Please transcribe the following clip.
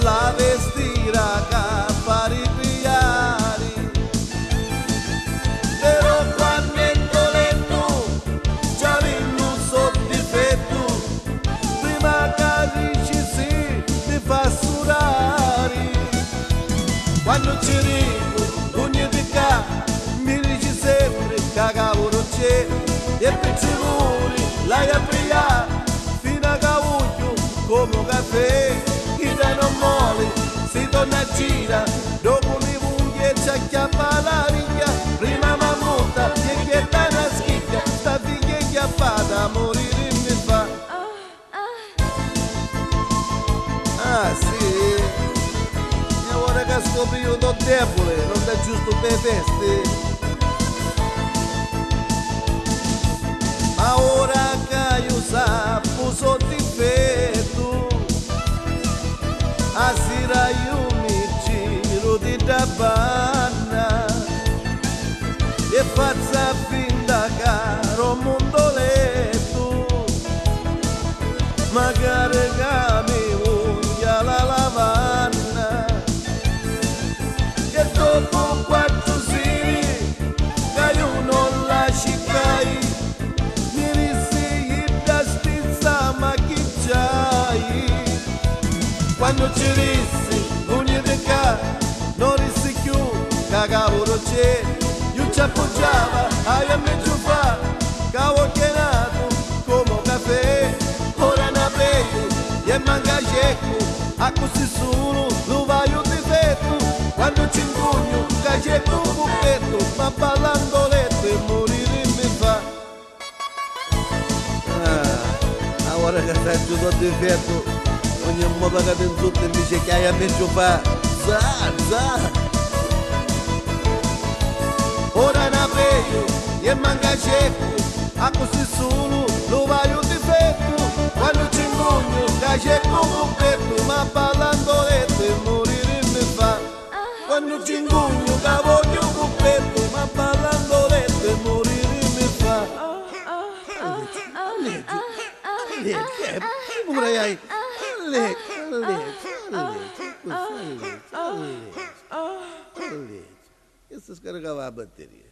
la vestirà cappari pigliari. Però quando è dolento già vinto sotto difetto, prima che dici sì ti fa surare. Quando ci rido ogni di ca mi dici sempre che cavolo c'è, e per sicuri l'hai a pigliare fino a cavuglio come caffè. Chi te non muore si torna a gira, dopo mi puglia e ci acchiappa la riglia. Prima mammutta e che sta una schiglia, sta figlia chiappata a morire mi fa. Ah sì, e ora che scopri io do debole, non da giusto per feste. Ma ora che io sapo sotto difetto, a sera io mi giro di tabanna e faccio finta caro mondoletto, magari che mi voglia la lavanna. E dopo 4 sere che io non lasci caire, quando ci rissi, ogni di ca, non rissi più, che cavolo c'è, io ci appoggiava, a me giù fa, cavolo che è nato, come caffè, ora ne prego, e manca cieco, a così solo, lo vai un difetto, quando ci ingugno, che c'è un cuppetto, ma ballando letto e morire mi fa. Ah, ora che stai giù da difetto, ogni modo che ti insulti dice che hai a me fa za. Ora ne prego e manca cieco, a così solo lo vai un difetto, quando ci ingugno che c'è un cuppetto, ma ballando letto e morire mi fa. Quando ci ingugno che voglio un cuppetto, ma ballando letto e morire mi fa. Che pure hai? Essa descarregava a bateria.